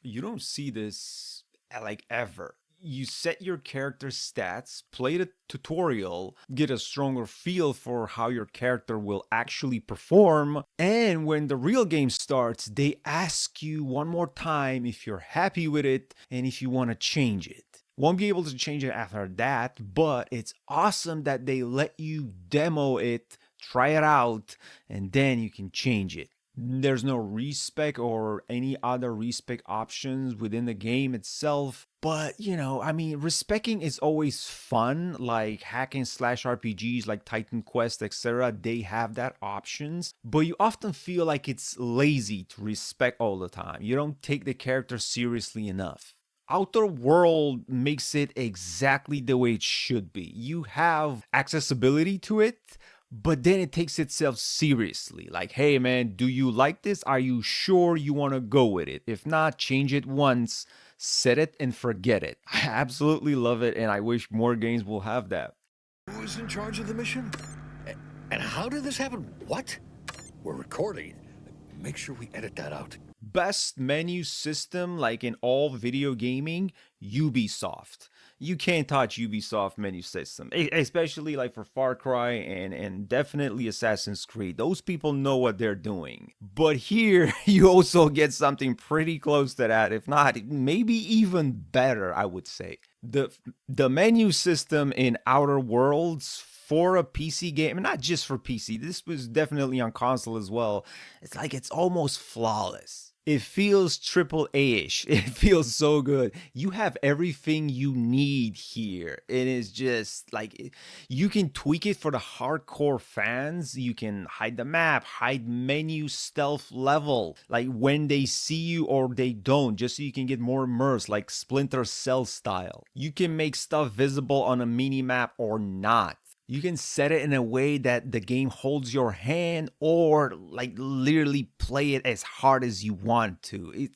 You don't see this like ever. You set your character's stats, play the tutorial, get a stronger feel for how your character will actually perform, and when the real game starts, they ask you one more time if you're happy with it and if you want to change it. Won't be able to change it after that, but it's awesome that they let you demo it, try it out, and then you can change it. There's no respec or any other respec options within the game itself. But, I mean, respecing is always fun, like hack and slash RPGs like Titan Quest, etc. They have that options, but you often feel like it's lazy to respec all the time. You don't take the character seriously enough. Outer World makes it exactly the way it should be. You have accessibility to it, but then it takes itself seriously. Like, hey man, do you like this? Are you sure you want to go with it? If not, change it once, set it and forget it. I absolutely love it, and I wish more games will have that. Who's in charge of the mission? And how did this happen? What? We're recording. Make sure we edit that out. Best menu system, like in all video gaming, Ubisoft. You can't touch Ubisoft menu system, especially like for Far Cry and definitely Assassin's Creed. Those people know what they're doing. But here, you also get something pretty close to that, if not maybe even better, I would say. The menu system in Outer Worlds for a PC game, not just for PC, this was definitely on console as well. It's like it's almost flawless. It feels triple A-ish. It feels so good. You have everything you need here. It is just like you can tweak it for the hardcore fans. You can hide the map, hide menu stealth level, like when they see you or they don't, just so you can get more immersed, like Splinter Cell style. You can make stuff visible on a mini map or not. You can set it in a way that the game holds your hand, or like literally play it as hard as you want to.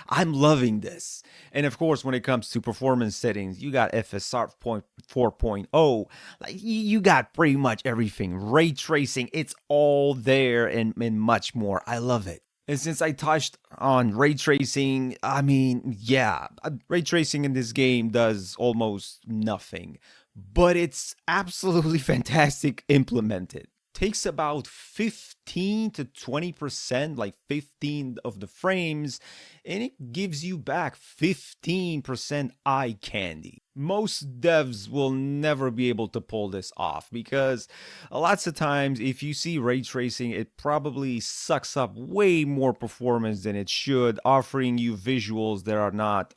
I'm loving this. And of course, when it comes to performance settings, you got FSR 4.0. Like you got pretty much everything. Ray tracing, it's all there, and much more. I love it. And since I touched on ray tracing, I mean, yeah, ray tracing in this game does almost nothing, but it's absolutely fantastic implemented. Takes about 15 to 20%, like 15 of the frames, and it gives you back 15% eye candy. Most devs will never be able to pull this off because lots of times if you see ray tracing, it probably sucks up way more performance than it should, offering you visuals that are not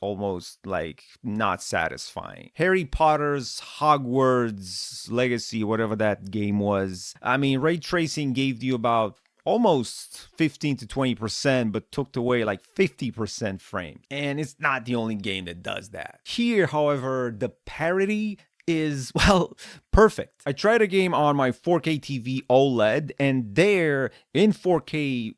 satisfying. Harry Potter's Hogwarts Legacy, whatever that game was, I mean, ray tracing gave you about almost 15 to 20%, but took away like 50% frame. And it's not the only game that does that. Here, however, the parity is, well, perfect. I tried a game on my 4K TV OLED, and there in 4K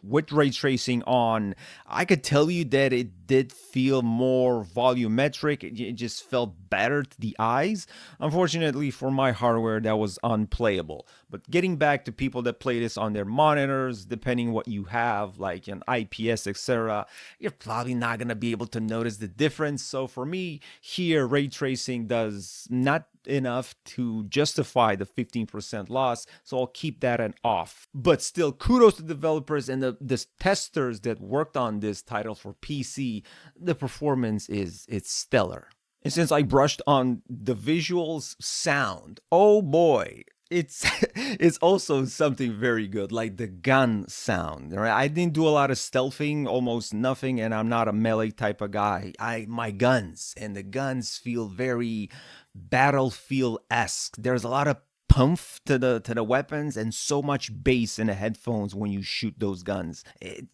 with ray tracing on, I could tell you that it did feel more volumetric. It just felt better to the eyes. Unfortunately for my hardware, that was unplayable. But getting back to people that play this on their monitors, depending what you have, like an IPS, etc., you're probably not going to be able to notice the difference. So for me, here, ray tracing does not enough to justify the 15% loss, so I'll keep that an off. But still, kudos to developers and the testers that worked on this title for PC. The performance it's stellar. And since I brushed on the visuals, sound, oh boy, it's it's also something very good, like the gun sound. Right? I didn't do a lot of stealthing, almost nothing, and I'm not a melee type of guy. My guns, and the guns feel very Battlefield-esque. There's a lot of pumph to the weapons and so much bass in the headphones when you shoot those guns.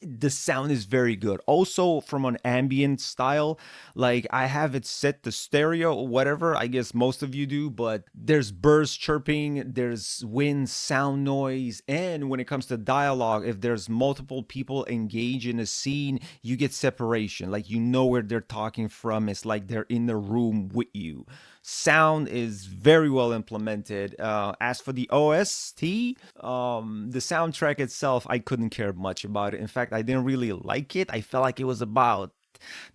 The sound is very good. Also from an ambient style, like I have it set to stereo or whatever, I guess most of you do, but there's birds chirping, there's wind, sound noise, and when it comes to dialogue, if there's multiple people engaged in a scene, you get separation. Like you know where they're talking from. It's like they're in the room with you. Sound is very well implemented. As for the OST, the soundtrack itself, I couldn't care much about it. In fact, I didn't really like it. I felt like it was about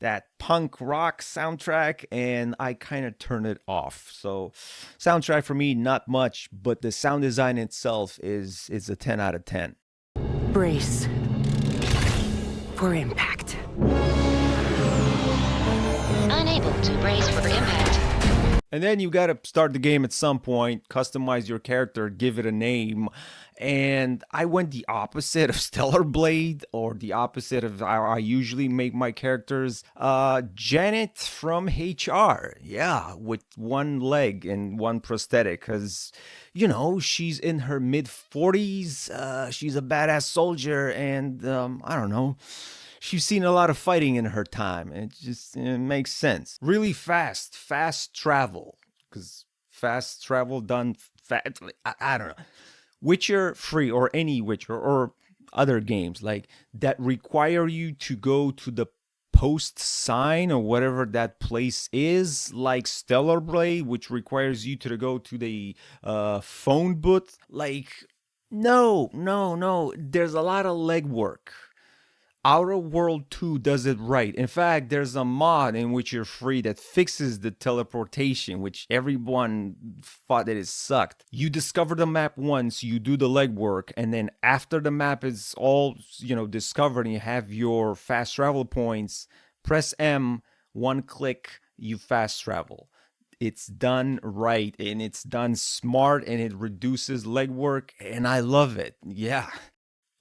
that punk rock soundtrack, and I kind of turned it off. So soundtrack for me, not much, but the sound design itself is a 10 out of 10. Brace for impact. Unable to brace for impact. And then you gotta start the game at some point, customize your character, give it a name. And I went the opposite of Stellar Blade, or the opposite of how I usually make my characters. Janet from HR. Yeah, with one leg and one prosthetic. Because, you know, she's in her mid-40s. She's a badass soldier. And, I don't know. She's seen a lot of fighting in her time. It makes sense. Really fast travel. Because fast travel done fast. I don't know. Witcher 3 or any Witcher or other games like that require you to go to the post sign or whatever that place is, like Stellar Blade, which requires you to go to the phone booth. Like, no. There's a lot of legwork. Outer World 2 does it right. In fact, there's a mod in Witcher 3 that fixes the teleportation, which everyone thought that it sucked. You discover the map once, you do the legwork, and then after the map is all, discovered and you have your fast travel points, press M, one click, you fast travel. It's done right, and it's done smart, and it reduces legwork, and I love it. Yeah.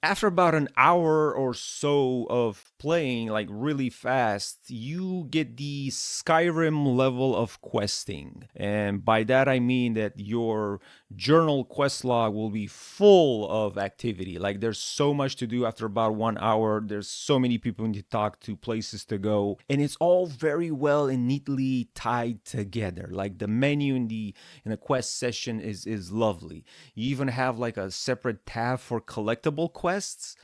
After about an hour or so of playing, like really fast, you get the Skyrim level of questing. And by that I mean that your journal quest log will be full of activity. Like there's so much to do after about 1 hour. There's so many people to talk to, places to go. And it's all very well and neatly tied together. Like the menu in a quest session is lovely. You even have like a separate tab for collectible quests,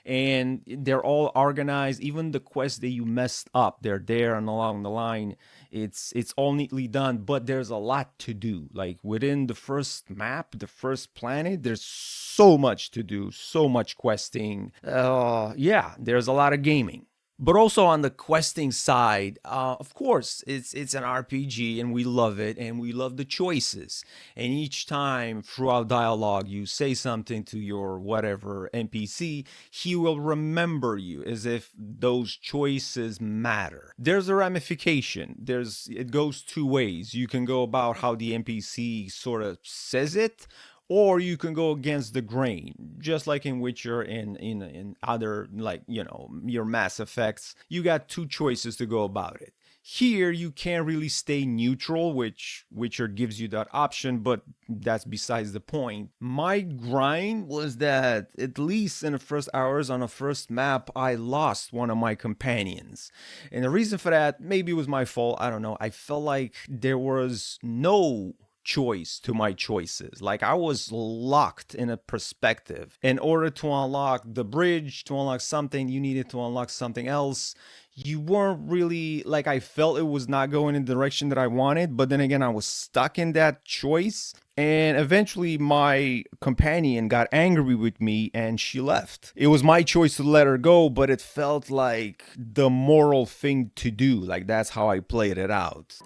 and they're all organized. Even the quests that you messed up, they're there and along the line. It's all neatly done, but there's a lot to do. Like within the first map, the first planet, there's so much to do, so much questing. Yeah, there's a lot of gaming. But also on the questing side, of course, it's an RPG and we love it and we love the choices. And each time throughout dialogue you say something to your whatever NPC, he will remember you as if those choices matter. There's a ramification. It goes two ways. You can go about how the NPC sort of says it, or you can go against the grain, just like in Witcher and in other, like, your Mass Effects. You got two choices to go about it. Here, you can't really stay neutral, which Witcher gives you that option, but that's besides the point. My grind was that, at least in the first hours on the first map, I lost one of my companions. And the reason for that, maybe it was my fault, I don't know. I felt like there was no choice to my choices. Like I was locked in a perspective. In order to unlock the bridge, to unlock something, you needed to unlock something else. You weren't really, like, I felt it was not going in the direction that I wanted, but then again, I was stuck in that choice. And eventually my companion got angry with me and she left. It was my choice to let her go, but it felt like the moral thing to do. Like that's how I played it out.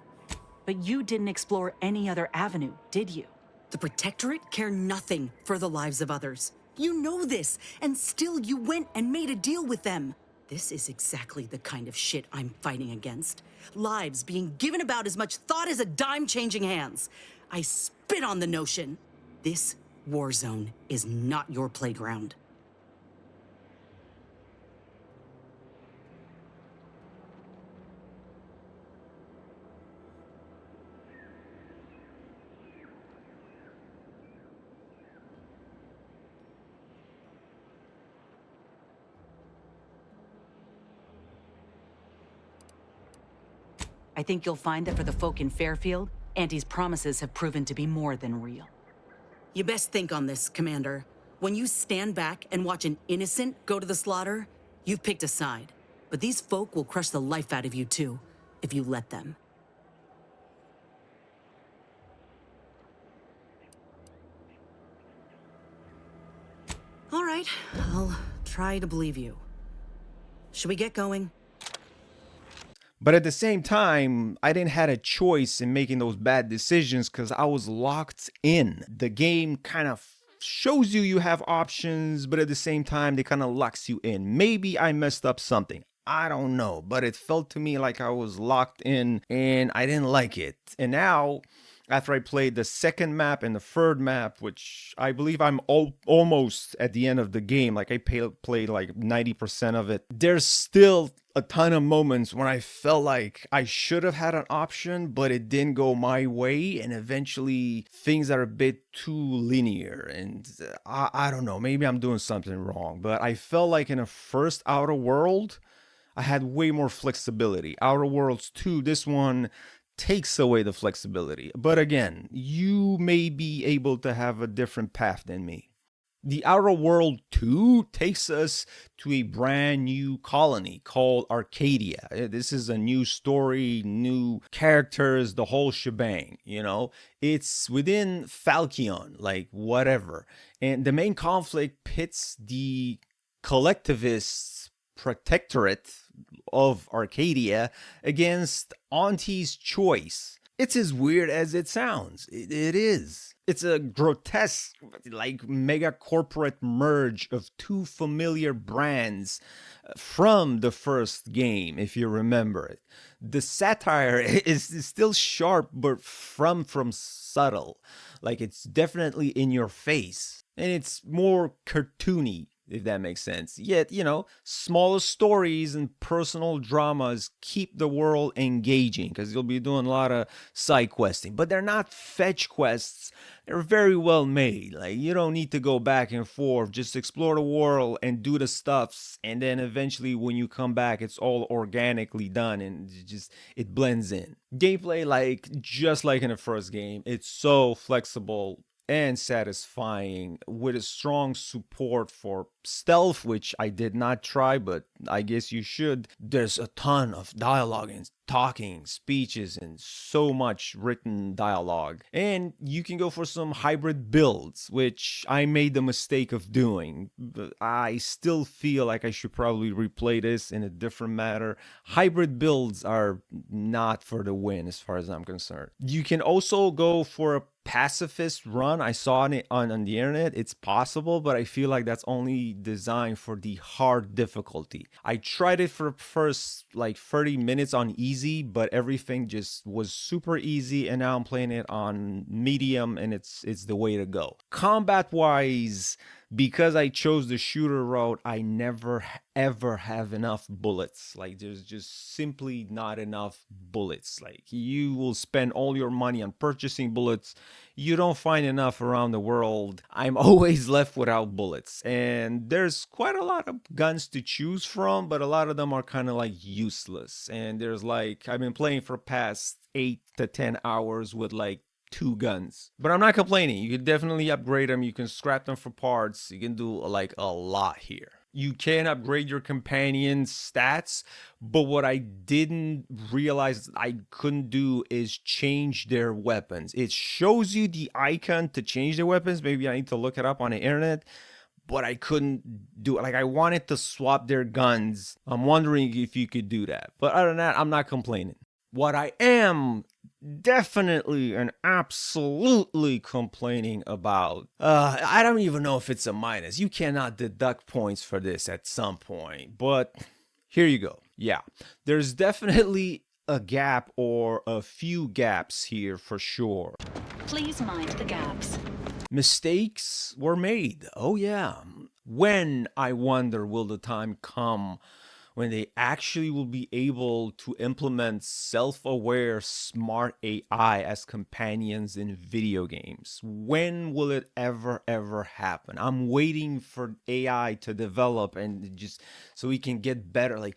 But you didn't explore any other avenue, did you? The Protectorate care nothing for the lives of others. You know this, and still you went and made a deal with them. This is exactly the kind of shit I'm fighting against. Lives being given about as much thought as a dime changing hands. I spit on the notion. This war zone is not your playground. I think you'll find that for the folk in Fairfield, Auntie's promises have proven to be more than real. You best think on this, Commander. When you stand back and watch an innocent go to the slaughter, you've picked a side. But these folk will crush the life out of you too, if you let them. I'll try to believe you. Should we get going? But at the same time, I didn't have a choice in making those bad decisions because I was locked in. The game kind of shows you have options, but at the same time, they kind of locks you in. Maybe I messed up something. I don't know, but it felt to me like I was locked in and I didn't like it. And now, after I played the second map and the third map, which I believe I'm almost at the end of the game, like I played like 90% of it, there's still a ton of moments when I felt like I should have had an option, but it didn't go my way, and eventually things are a bit too linear, and I don't know, maybe I'm doing something wrong, but I felt like in a first Outer World, I had way more flexibility. Outer Worlds 2, this one takes away the flexibility. But again, you may be able to have a different path than me. The Outer World 2 takes us to a brand new colony called Arcadia. This is a new story, new characters, the whole shebang, you know? It's within Falchion, like whatever. And the main conflict pits the collectivists Protectorate of Arcadia against Auntie's choice. It's as weird as it sounds. It is. It's a grotesque, like, mega corporate merge of two familiar brands from the first game, if you remember it. The satire is still sharp, but from subtle. Like, it's definitely in your face. And it's more cartoony, if that makes sense. Yet, you know, smaller stories and personal dramas keep the world engaging because you'll be doing a lot of side questing. But they're not fetch quests. They're very well made. Like, you don't need to go back and forth. Just explore the world and do the stuffs. And then eventually when you come back, it's all organically done and it blends in. Gameplay, like, just like in the first game, it's so flexible and satisfying with a strong support for stealth, which I did not try, but I guess you should. There's a ton of dialogue and talking, speeches, and so much written dialogue. And you can go for some hybrid builds, which I made the mistake of doing. But I still feel like I should probably replay this in a different manner. Hybrid builds are not for the win as far as I'm concerned. You can also go for a pacifist run. I saw it on the internet. It's possible, but I feel like that's only designed for the hard difficulty. I tried it for the first like 30 minutes on easy, but everything just was super easy, and now I'm playing it on medium, and it's the way to go. Combat wise, because I chose the shooter route, I never ever have enough bullets. Like, there's just simply not enough bullets. Like, you will spend all your money on purchasing bullets. You don't find enough around the world. I'm always left without bullets. And there's quite a lot of guns to choose from, but a lot of them are kind of like useless. And there's like, I've been playing for past 8 to 10 hours with like 2 guns, but I'm not complaining. You can definitely upgrade them. You can scrap them for parts. You can do like a lot here. You can upgrade your companion's stats, but what I didn't realize I couldn't do is change their weapons. It shows you the icon to change their weapons. Maybe I need to look it up on the internet, but I couldn't do it. Like, I wanted to swap their guns. I'm wondering if you could do that. But other than that, I'm not complaining. What I am definitely and absolutely complaining about, I don't even know if it's a minus. You cannot deduct points for this at some point, but here you go. Yeah, there's definitely a gap or a few gaps here for sure. Please mind the gaps. Mistakes were made. Oh yeah. When, I wonder, will the time come when they actually will be able to implement self-aware smart AI as companions in video games? When will it ever happen? I'm waiting for AI to develop and just so we can get better. Like,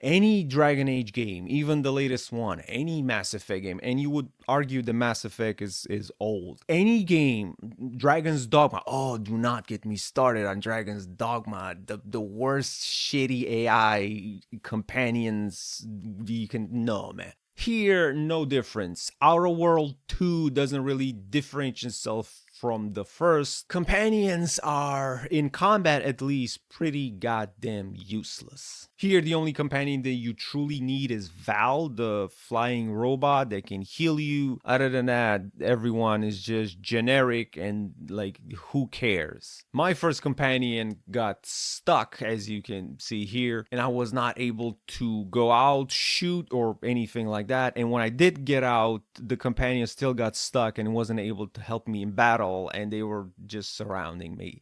any Dragon Age game, even the latest one, any Mass Effect game, and you would argue the Mass Effect is old. Any game, Dragon's Dogma. Oh, do not get me started on Dragon's Dogma. The worst shitty AI companions you can, no, man. Here, no difference. Outer World 2 doesn't really differentiate itself from the first, companions are, in combat at least, pretty goddamn useless. Here, the only companion that you truly need is Val, the flying robot that can heal you. Other than that, everyone is just generic and like, who cares? My first companion got stuck, as you can see here, and I was not able to go out, shoot, or anything like that. And when I did get out, the companion still got stuck and wasn't able to help me in battle, and they were just surrounding me.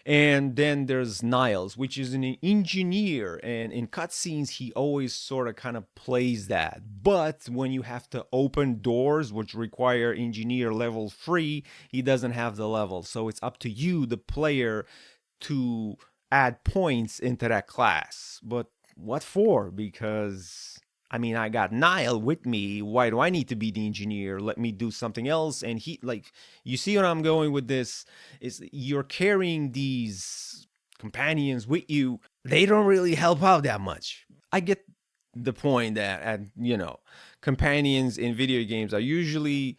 And then there's Niles, which is an engineer, and in cutscenes he always sort of kind of plays that. But when you have to open doors which require engineer level 3, he doesn't have the level. So it's up to you, the player, to add points into that class. But what for? Because I mean, I got Nile with me. Why do I need to be the engineer? Let me do something else. And he, like, you see what I'm going with this? Is you're carrying these companions with you. They don't really help out that much. I get the point that, companions in video games are usually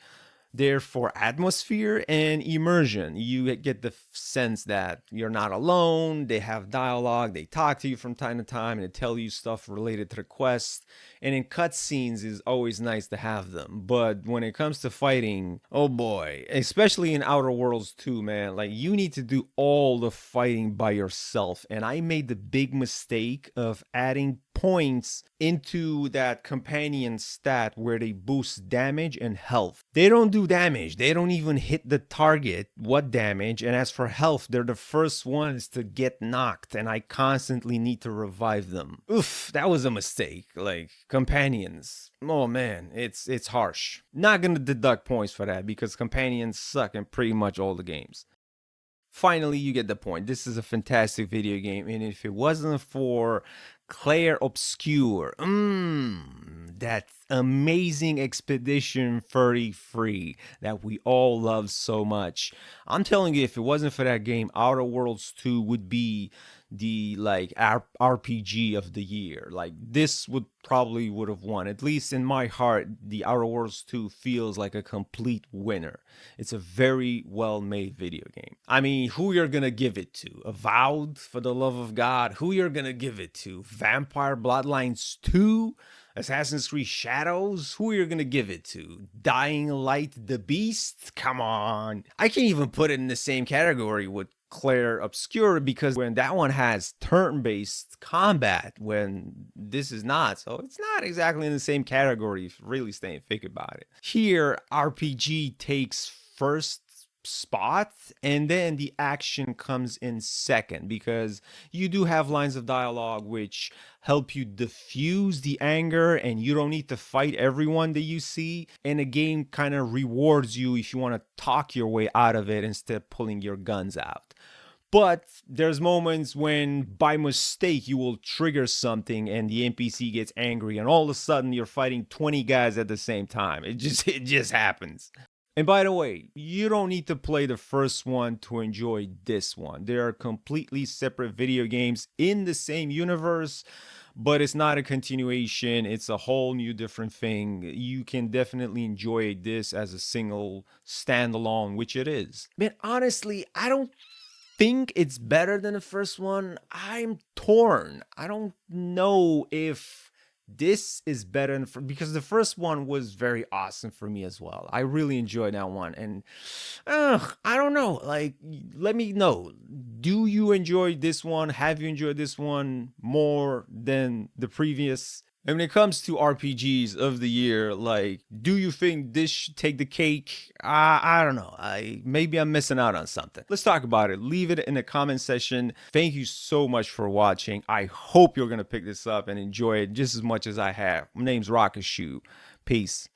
there for atmosphere and immersion. You get the sense that you're not alone. They have dialogue. They talk to you from time to time and they tell you stuff related to the quest. And in cutscenes, it's always nice to have them. But when it comes to fighting, oh boy, especially in Outer Worlds 2, man, like you need to do all the fighting by yourself. And I made the big mistake of adding points into that companion stat where they boost damage and health. They don't do damage. They don't even hit the target. What damage? And as for health, they're the first ones to get knocked, and I constantly need to revive them. Oof, that was a mistake. Like, companions. Oh man, it's harsh. Not gonna deduct points for that because companions suck in pretty much all the games. Finally, you get the point. This is a fantastic video game, and if it wasn't for Claire Obscure, that amazing Expedition 33 that we all love so much, I'm telling you, if it wasn't for that game, Outer Worlds 2 would be the RPG of the year. Like, this would have won. At least in my heart, the Outer Worlds 2 feels like a complete winner. It's a very well made video game. I mean, who you're gonna give it to? Avowed, for the love of God? Who you're gonna give it to? Vampire Bloodlines 2? Assassin's Creed Shadows? Who you're gonna give it to? Dying Light the Beast? Come on. I can't even put it in the same category with Claire Obscure because when that one has turn-based combat, when this is not, so it's not exactly in the same category if you really stay and think about it. Here, RPG takes first spot and then the action comes in second because you do have lines of dialogue which help you diffuse the anger and you don't need to fight everyone that you see, and the game kind of rewards you if you want to talk your way out of it instead of pulling your guns out. But there's moments when by mistake you will trigger something and the NPC gets angry and all of a sudden you're fighting 20 guys at the same time. It just happens. And by the way, you don't need to play the first one to enjoy this one. They are completely separate video games in the same universe, but it's not a continuation. It's a whole new different thing. You can definitely enjoy this as a single standalone, which it is. Man, honestly, I don't think it's better than the first one. I'm torn. I don't know if this is better because the first one was very awesome for me as well. I really enjoyed that one, and I don't know, like, let me know, do you enjoy this one? Have you enjoyed this one more than the previous? And when it comes to RPGs of the year, like, do you think this should take the cake? I don't know. Maybe I'm missing out on something. Let's talk about it. Leave it in the comment section. Thank you so much for watching. I hope you're going to pick this up and enjoy it just as much as I have. My name's Rockashoe. Peace.